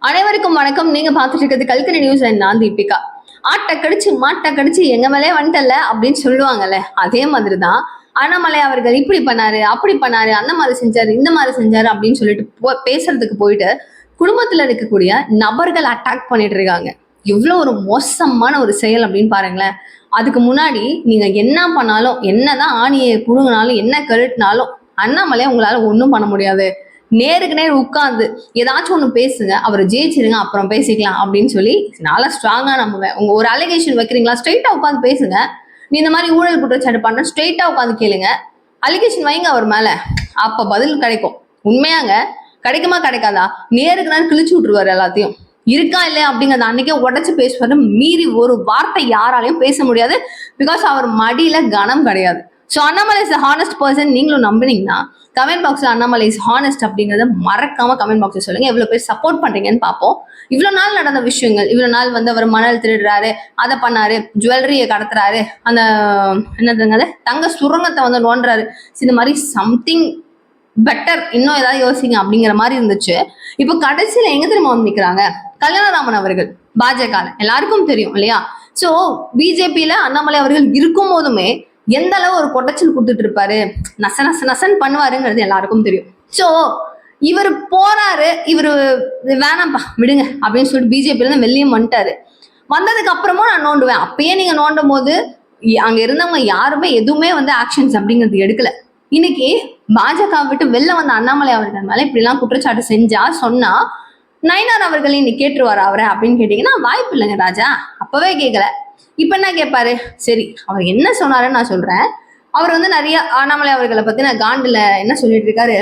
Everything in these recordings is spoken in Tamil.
அனைவருக்கும் வணக்கம். நீங்க பார்த்துட்டு இருக்கிறது கல்கரி நியூஸ். நான் தீபிகா. ஆட்டை கடிச்சு மாட்டை கடிச்சு எங்க மேலே வந்துட்டல அப்படின்னு சொல்லுவாங்கல்ல, அதே மாதிரிதான் அண்ணாமலை அவர்கள் இப்படி பண்ணாரு, அப்படி பண்ணாரு, அந்த மாதிரி செஞ்சாரு, இந்த மாதிரி செஞ்சாரு அப்படின்னு சொல்லிட்டு பேசுறதுக்கு போயிட்டு குடும்பத்துல இருக்கக்கூடிய நபர்கள் அட்டாக் பண்ணிட்டு இருக்காங்க. இவ்வளவு ஒரு மோசமான ஒரு செயல் அப்படின்னு பாருங்களேன். அதுக்கு முன்னாடி நீங்க என்ன பண்ணாலும், என்னதான் ஆணியை புடுங்கினாலும், என்ன கழட்டினாலும் அண்ணாமலை உங்களால ஒன்றும் பண்ண முடியாது. நேருக்கு நேர் உட்காந்து ஏதாச்சும் ஒண்ணு பேசுங்க, அவரை ஜெயிச்சிருங்க, அப்புறம் பேசிக்கலாம் அப்படின்னு சொல்லி நல்லா ஸ்ட்ராங்கா நம்புவேன். உங்க ஒரு அலிகேஷன் வைக்கிறீங்களா, ஸ்ட்ரெயிட்டா உட்காந்து பேசுங்க. நீ இந்த மாதிரி ஊழல் குற்றச்சாட்டு பண்ற, ஸ்ட்ரெயிட்டா உட்காந்து கேளுங்க, அலிகேஷன் வைங்க அவர் மேல, அப்ப பதில் கிடைக்கும். உண்மையாங்க கிடைக்குமா கிடைக்காதா? நேருக்கு நேரம் கிழிச்சு விட்டுருவாரு எல்லாத்தையும். இருக்கா இல்லையா அப்படிங்கறத அன்னைக்கே உடச்சு பேசுவாரு. மீறி ஒரு வார்த்தை யாராலையும் பேச முடியாது. பிகாஸ் அவர் மடியில கனம் கிடையாது. So Annamalai is honest person நீங்களும் நம்பினீங்கன்னா கமெண்ட் பாக்ஸ்ல அண்ணாமலை இஸ் ஹானஸ்ட் அப்படிங்கறத மறக்காம கமெண்ட் பாக்ஸ்ல சொல்லுங்க. எவ்வளவு பேர் சப்போர்ட் பண்றீங்கன்னு பார்ப்போம். இவ்வளவு நாள் நடந்த விஷயங்கள், இவ்வளவு நாள் வந்து அவர் மணல் திருடுறாரு, அதை பண்ணாரு, ஜுவல்லரியை கடத்துறாரு, அந்த என்னதுங்க தங்க சுரங்கத்தை வந்து நோண்டுறாரு, இந்த மாதிரி சம்திங் பெட்டர் இன்னும் ஏதாவது யோசிங்க அப்படிங்கிற மாதிரி இருந்துச்சு. இப்போ கடைசியில எங்க திரும்ப வந்து நிக்கிறாங்க? கல்யாணராமன் அவர்கள் பாஜக எல்லாருக்கும் தெரியும் இல்லையா? சோ பிஜேபியில அண்ணாமலை அவர்கள் இருக்கும் போதுமே எந்த அளவு ஒரு கொட்டச்சல் கொடுத்துட்டு இருப்பாரு, நச நச நசன் பண்ணுவாருங்கிறது எல்லாருக்கும் தெரியும். சோ இவர் போறாரு, இவரு வேணாம்ப்பா விடுங்க அப்படின்னு சொல்லிட்டு பிஜேபியில இருந்து வெளியும் வந்துட்டாரு. வந்ததுக்கு அப்புறமும் நான் நோண்டுவேன். அப்பயே நீங்க நோண்டும் போது அங்க இருந்தவங்க யாருமே எதுவுமே வந்து ஆக்ஷன்ஸ் அப்படிங்கிறது எடுக்கல. இன்னைக்கு பாஜக விட்டு வெளில வந்த அண்ணாமலை அவர்கள் மேல இப்படி எல்லாம் குற்றச்சாட்டு செஞ்சா சொன்னா நயினார் அவர்கள் இன்னைக்கு கேட்டுருவாரு அவரை அப்படின்னு கேட்டீங்கன்னா வாய்ப்பு இல்லைங்க ராஜா. அப்பவே கேட்கல, இப்ப என்ன கேட்பாரு? சரி, அவர் என்ன சொன்னாருன்னு நான் சொல்றேன். அவர் வந்து நிறைய அண்ணாமலை அவர்களை பத்தி நான் காண்டுல என்ன சொல்லிட்டு இருக்காரு,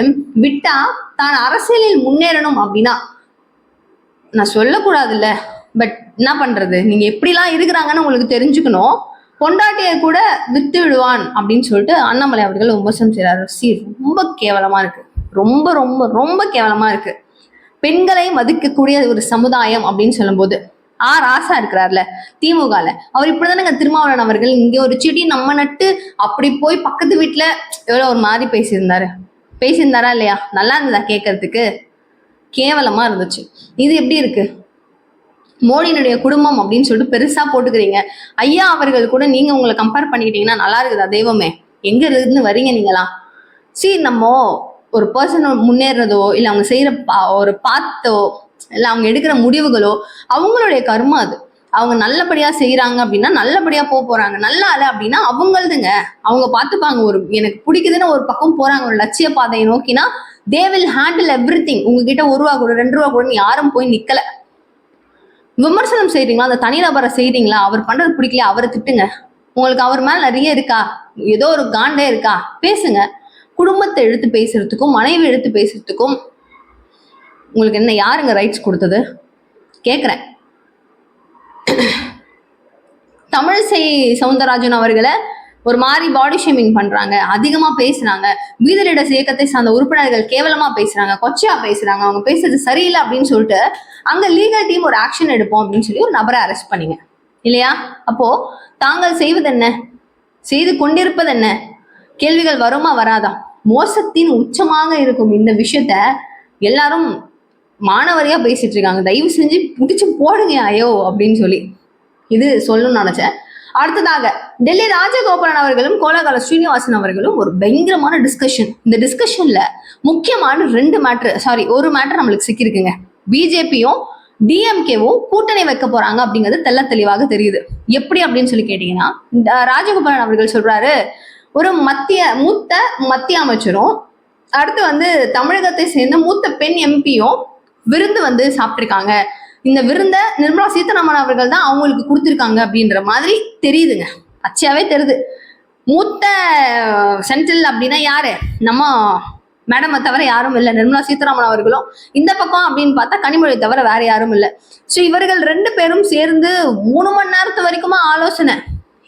விட்டா தான் அரசியலில் முன்னேறணும் அப்படின்னா நான் சொல்லக்கூடாது இல்ல, பட் என்ன பண்றது, நீங்க எப்படிலாம் இருக்கிறாங்கன்னு உங்களுக்கு தெரிஞ்சுக்கணும். பொண்டாட்டியை கூட வித்து விடுவான் அப்படின்னு சொல்லிட்டு அண்ணாமலை அவர்கள் விமர்சனம் செய்யறாரு. ரொம்ப கேவலமா இருக்கு, ரொம்ப ரொம்ப ரொம்ப கேவலமா இருக்கு. பெண்களை மதிக்கக்கூடிய ஒரு சமுதாயம் அப்படின்னு சொல்லும் போது ராசா இருக்கிறார்ல திமுகல, அவர் இப்படிதானங்க திருமாவளவன் அவர்கள் இங்க ஒரு செடி நம்ம நட்டு அப்படி போய் பக்கத்து வீட்டுல எவ்வளவு ஒரு மாதிரி பேசியிருந்தாரா இல்லையா? நல்லா இருந்ததா கேட்கறதுக்கு? கேவலமா இருந்துச்சு. இது எப்படி இருக்கு? மோடியினுடைய குடும்பம் அப்படின்னு சொல்லிட்டு பெருசா போட்டுக்கிறீங்க. ஐயா அவர்கள் கூட நீங்க உங்களை கம்பேர் பண்ணிக்கிட்டீங்கன்னா நல்லா இருக்குதா? தெய்வமே, எங்க இருந்து வரீங்க நீங்களா? நம்ம ஒரு பர்சன் முன்னேறதோ இல்ல அவங்க செய்யற ஒரு பாத்தோ இல்ல அவங்க எடுக்கிற முடிவுகளோ அவங்களுடைய கர்மா. அது அவங்க நல்லபடியா செய்யறாங்க அப்படின்னா நல்லபடியா போறாங்க, நல்லா இல்ல அப்படின்னா அவங்களதுங்க, அவங்க பார்த்துப்பாங்க. ஒரு எனக்கு பிடிக்குதுன்னு ஒரு பக்கம் போறாங்க ஒரு லட்சிய பாதையை நோக்கினா தே வில் ஹேண்டில் எவ்ரிதிங். உங்ககிட்ட ₹1 கூட ₹2 கூட யாரும் போய் நிக்கல. விமர்சனம் செய்றீங்களா, அந்த தனிநபரை செய்றீங்களா, அவர் பண்றது பிடிக்கல, அவரை திட்டுங்க. உங்களுக்கு அவர் மேல நிறைய இருக்கா, ஏதோ ஒரு காண்டே இருக்கா, பேசுங்க. குடும்பத்தை எடுத்து பேசுறதுக்கும் மனைவி எடுத்து பேசுறதுக்கும் உங்களுக்கு என்ன யாருங்க ரைட்ஸ் கொடுத்தது கேக்குறேன். தமிழிசை சவுந்தரராஜன் அவர்களை ஒரு மாதிரி பாடி ஷேமிங் பண்றாங்க, அதிகமா பேசுறாங்க, வீதலிடஸ் இயக்கத்தை சார்ந்த உறுப்பினர்கள் கேவலமா பேசுறாங்க, கொச்சையா பேசுறாங்க, அவங்க பேசுறது சரியில்லை அப்படின்னு சொல்லிட்டு அங்க லீகல் டீம் ஒரு ஆக்ஷன் எடுப்போம் அப்படின்னு சொல்லி ஒரு நபரை அரெஸ்ட் பண்ணீங்க இல்லையா? அப்போ தாங்கள் செய்வது என்ன, செய்து கொண்டிருப்பது என்ன? கேள்விகள் வருமா வராதா? மோசத்தின் உச்சமாக இருக்கும் இந்த விஷயத்த எல்லாரும் மாணவரியா பேசிட்டு இருக்காங்க. தயவு செஞ்சு முடிச்சு போடுங்க ஐயோ அப்படின்னு சொல்லி இது சொல்லணும்னு நினைச்சேன். அடுத்ததாக டெல்லி ராஜகோபாலன் அவர்களும் கோலகால ஸ்ரீனிவாசன் அவர்களும் ஒரு பயங்கரமான டிஸ்கஷன். இந்த டிஸ்கஷன்ல முக்கியமான ஒரு மேட்டர் நம்மளுக்கு சிக்கிருக்குங்க. பிஜேபியும் டிஎம்கேவும் கூட்டணி வைக்க போறாங்க அப்படிங்கிறது தெல்ல தெளிவாக தெரியுது. எப்படி அப்படின்னு சொல்லி கேட்டீங்கன்னா, ராஜகோபாலன் அவர்கள் சொல்றாரு, ஒரு மூத்த மத்திய அமைச்சரும் அடுத்து வந்து தமிழகத்தை சேர்ந்த மூத்த பெண் எம்பியும் விருந்து வந்து சாப்பிட்டிருக்காங்க. இந்த விருந்த நிர்மலா சீதாராமன் அவர்கள் தான் அவங்களுக்கு கொடுத்துருக்காங்க அப்படின்ற மாதிரி தெரியுதுங்க, அச்சியாவே தெரியுது. மூத்த சென்ட்ரல் அப்படின்னா யாரு? நம்ம மேடமை தவிர யாரும் இல்லை. நிர்மலா சீதாராமன் அவர்களும் இந்த பக்கம் அப்படின்னு பார்த்தா கனிமொழி தவிர வேற யாரும் இல்லை. ஸோ இவர்கள் 2 பேரும் சேர்ந்து 3 மணி நேரத்து வரைக்குமா ஆலோசனை,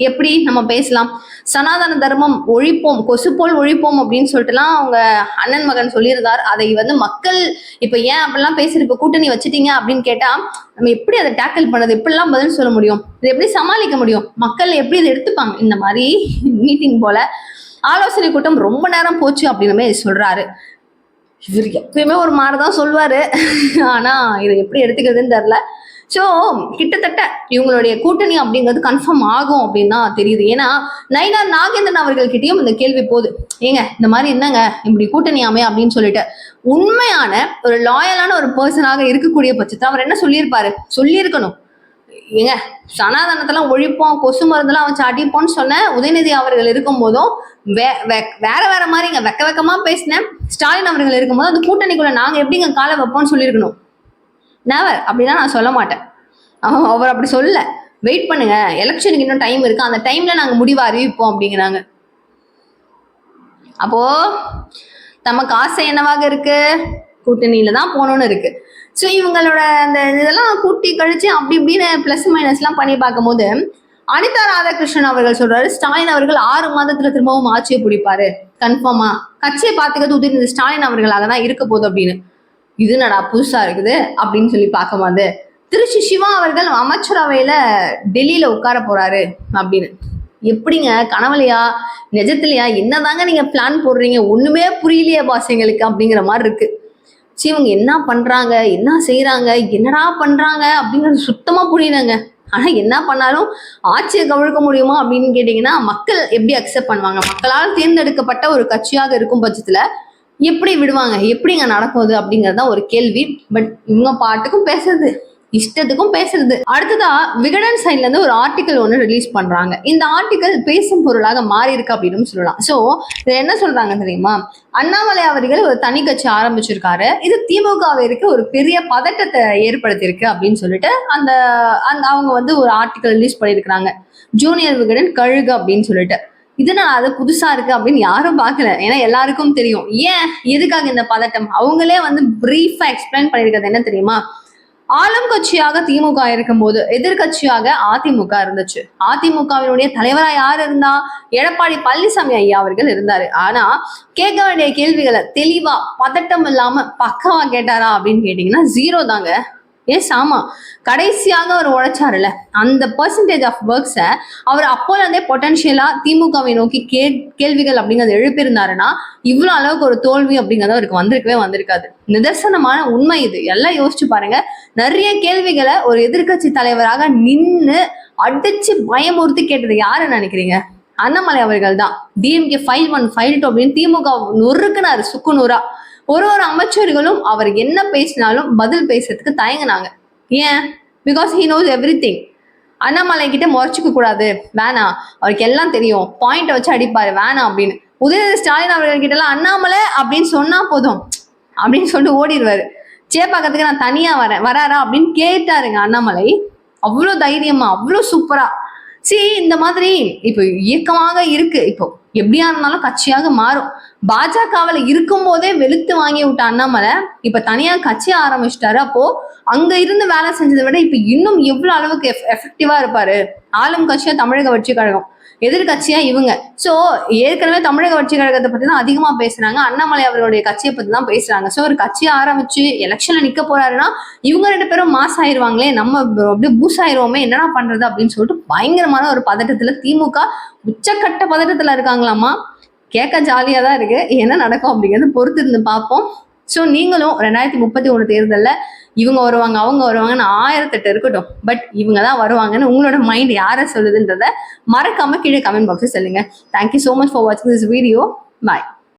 எப்படி நம்ம பேசலாம், சனாதன தர்மம் ஒழிப்போம், கொசு போல் ஒழிப்போம் அப்படின்னு சொல்லிட்டுலாம் அவங்க அண்ணன் மகன் சொல்லியிருந்தார். அதை வந்து மக்கள் இப்ப ஏன் அப்படிலாம் பேசுறது, இப்ப கூட்டணி வச்சுட்டீங்க அப்படின்னு கேட்டா நம்ம எப்படி அதை டேக்கிள் பண்ணது, எப்படிலாம் பதில் சொல்ல முடியும், இதை எப்படி சமாளிக்க முடியும், மக்கள் எப்படி இதை எடுத்துப்பாங்க? இந்த மாதிரி மீட்டிங் போல ஆலோசனை கூட்டம் ரொம்ப நேரம் போச்சு அப்படின்னு சொல்றாரு. இவர் எப்பயுமே ஒரு மாதிரிதான் சொல்லுவாரு. ஆனா இதை எப்படி எடுத்துக்கிறதுன்னு தெரியல. ஸோ கிட்டத்தட்ட இவங்களுடைய கூட்டணி அப்படிங்கிறது கன்ஃபார்ம் ஆகும் அப்படின்னு தான் தெரியுது. ஏன்னா நயினார் நாகேந்திரன் அவர்கள்கிட்டயும் இந்த கேள்வி போகுது, ஏங்க இந்த மாதிரி என்னங்க இப்படி கூட்டணியாமே அப்படின்னு சொல்லிட்டு. உண்மையான ஒரு லாயலான ஒரு பர்சனாக இருக்கக்கூடிய பட்சத்தை அவர் என்ன சொல்லியிருக்கணும், ஏங்க சனாதனத்தெல்லாம் ஒழிப்போம், கொசு மருந்தெல்லாம் வச்சு அடிப்போம்னு சொன்ன உதயநிதி அவர்கள் இருக்கும் போதும் வேற மாதிரிங்க வெக்கமா பேசினேன் ஸ்டாலின் அவர்கள் இருக்கும்போது அந்த கூட்டணிக்குள்ள நாங்க எப்படிங்க காலை வைப்போம்னு சொல்லியிருக்கணும். நெவர் அப்படின்னா நான் சொல்ல மாட்டேன். அவர் அப்படி சொல்ல, வெயிட் பண்ணுங்க, எலெக்ஷனுக்கு இன்னும் டைம் இருக்கு, அந்த டைம்ல நாங்க முடிவை அறிவிப்போம் அப்படிங்கிறாங்க. அப்போ நமக்கு ஆசை என்னவாக இருக்கு, கூட்டணியில தான் போகணும்னு இருக்கு. ஸோ இவங்களோட அந்த இதெல்லாம் கூட்டி கழிச்சு அப்படி இப்படின்னு பிளஸ் மைனஸ்லாம் பண்ணி பார்க்கும்போது அனிதா ராதாகிருஷ்ணன் அவர்கள் சொல்றாரு, ஸ்டாலின் அவர்கள் 6 மாதத்துல திரும்பவும் ஆட்சியை பிடிப்பாரு கன்ஃபார்மா, கட்சியை பார்த்துக்கிறது உதயநிதி ஸ்டாலின் அவர்களாக தான் இருக்க போகுது அப்படின்னு. இது நடா புதுசா இருக்குது அப்படின்னு சொல்லி பார்க்கும்போது திருச்சி சிவா அவர்கள் அமைச்சரவையில டெல்லியில உட்கார போறாரு அப்படின்னு. எப்படிங்க, கனவுலையா நிஜத்துலையா, என்னதாங்க நீங்க பிளான் போடுறீங்க, ஒண்ணுமே புரியலையே பாஸ் எங்களுக்கு அப்படிங்கிற மாதிரி இருக்கு. சரி இவங்க என்ன பண்றாங்க, என்ன செய்யறாங்க, என்னடா பண்றாங்க அப்படிங்கிறது சுத்தமா புரியலங்க. ஆனா என்ன பண்ணாலும் ஆட்சியை கவிழ்க்க முடியுமா அப்படின்னு கேட்டீங்கன்னா மக்கள் எப்படி அக்செப்ட் பண்ணுவாங்க, மக்களால் தேர்ந்தெடுக்கப்பட்ட ஒரு கட்சியாக இருக்கும் பட்சத்துல எப்படி விடுவாங்க, எப்படிங்க நடக்குது அப்படிங்கறதுதான் ஒரு கேள்வி. பட் இவங்க பாட்டுக்கும் பேசுறது, இஷ்டத்துக்கும் பேசுறது. அடுத்ததா விகடன் சைட்ல இருந்து ஒரு ஆர்டிக்கல் ஒன்று ரிலீஸ் பண்றாங்க. இந்த ஆர்டிக்கல் பேசும் பொருளாக மாறி இருக்கு அப்படின்னு சொல்லலாம். சோ இது என்ன சொல்றாங்க தெரியுமா, அண்ணாமலை அவர்கள் ஒரு தனி கட்சி ஆரம்பிச்சிருக்காரு, இது திமுகவிற்கு ஒரு பெரிய பதட்டத்தை ஏற்படுத்தியிருக்கு அப்படின்னு சொல்லிட்டு அந்த அவங்க வந்து ஒரு ஆர்டிக்கல் ரிலீஸ் பண்ணியிருக்கிறாங்க. ஜூனியர் விகடன் கழுகு அப்படின்னு சொல்லிட்டு. இது அது புதுசா இருக்கு அப்படின்னு யாரும் பார்க்கல. ஏன்னா எல்லாருக்கும் தெரியும் ஏன் எதுக்காக இந்த பதட்டம். அவங்களே வந்து பிரீஃபா எக்ஸ்பிளைன் பண்ணிருக்கிறது என்ன தெரியுமா, ஆளும் கட்சியாக திமுக இருக்கும்போது எதிர்கட்சியாக அதிமுக இருந்துச்சு. அதிமுகவினுடைய தலைவரா யார் இருந்தா, எடப்பாடி பழனிசாமி ஐயா அவர்கள் இருந்தாரு. ஆனா கேட்க வேண்டிய கேள்விகளை தெளிவா பதட்டம் இல்லாம பக்கவா கேட்டாரா அப்படின்னு கேட்டீங்கன்னா 0 தாங்க. எஸ் ஆமா, கடைசியாக அவர் உழைச்சாருல அந்த பெர்சன்டேஜ் ஆஃப் ஒர்க்ஸை அவர் அப்போல இருந்தே பொட்டன்ஷியலா திமுகவை நோக்கி கேள்விகள் அப்படிங்கறது எழுப்பியிருந்தாருன்னா இவ்வளவு அளவுக்கு ஒரு தோல்வி அப்படிங்கறது அவருக்கு வந்திருக்காது. நிதர்சனமான உண்மை இது, எல்லாம் யோசிச்சு பாருங்க. நிறைய கேள்விகளை ஒரு எதிர்கட்சி தலைவராக நின்று அடிச்சு பயமுறுத்தி கேட்டது யாருன்னு நினைக்கிறீங்க? அண்ணாமலை அவர்கள் தான். டிஎம்கே ஃபைல் 1 ஃபைல் 2 அப்படின்னு திமுக நொறுக்குனாரு சுக்குநூறா. ஒரு அமைச்சர்களும் அவர் என்ன பேசினாலும் பதில் பேசுறதுக்கு தயங்கினாங்க. ஏன்? Because he knows everything. Annamalai கிட்ட முறைச்சிக்க கூடாது, வேணாம், அவருக்கு எல்லாம் தெரியும், பாயிண்ட் வச்சு அடிப்பாரு, வேணாம் அப்படின்னு. உதயநிதி ஸ்டாலின் அவர்கள் கிட்ட எல்லாம் அண்ணாமலை அப்படின்னு சொன்னா போதும் அப்படின்னு சொல்லிட்டு ஓடிடுவாரு. சேப்பாக்கத்துக்கு நான் தனியா வராரா அப்படின்னு கேட்டாருங்க அண்ணாமலை. அவ்வளோ தைரியமா, அவ்வளோ சூப்பரா. சரி இந்த மாதிரி இப்போ இயக்கமாக இருக்கு, இப்போ எப்படியா இருந்தாலும் கட்சியாக மாறும். பாஜகவில் இருக்கும் போதே வெளுத்து வாங்கி விட்ட அண்ணாமலை இப்ப தனியா கட்சி ஆரம்பிச்சிட்டாரு. அப்போ அங்க இருந்து வேலை செஞ்சதை விட இப்ப இன்னும் எவ்வளவு அளவுக்கு எஃபெக்டிவா இருப்பாரு. ஆளும் கட்சியா தமிழக வெற்றி கழகம், எதிர்கட்சியா இவங்க. சோ ஏற்கனவே தமிழக வெற்றி கழகத்தை பத்தி தான் அதிகமா பேசுறாங்க, அண்ணாமலை அவர்களுடைய கட்சியை பத்தி தான் பேசுறாங்க. சோ ஒரு கட்சியை ஆரம்பிச்சு எலெக்ஷன்ல நிக்க போறாருன்னா இவங்க 2 பேரும் மாஸ் ஆயிருவாங்களே, நம்ம அப்படியே பூஸ் ஆயிருவோமே, என்னடா பண்றது அப்படின்னு சொல்லிட்டு பயங்கரமான ஒரு பதட்டத்துல திமுக உச்சக்கட்ட பதட்டத்துல இருக்காங்களாமா. கேட்க ஜாலியா தான் இருக்கு, என்ன நடக்கும் அப்படிங்கிறது பொறுத்து இருந்து பார்ப்போம். ஸோ நீங்களும் 2031 தேர்தலில் இவங்க வருவாங்க அவங்க வருவாங்கன்னு 1008 இருக்கட்டும், பட் இவங்க தான் வருவாங்கன்னு உங்களோட மைண்ட் யாரை சொல்லுதுன்றத மறக்காம கீழே கமெண்ட் பாக்ஸில் சொல்லுங்க. தேங்க்யூ ஸோ மச் ஃபார் வாட்சிங் திஸ் வீடியோ. பாய்.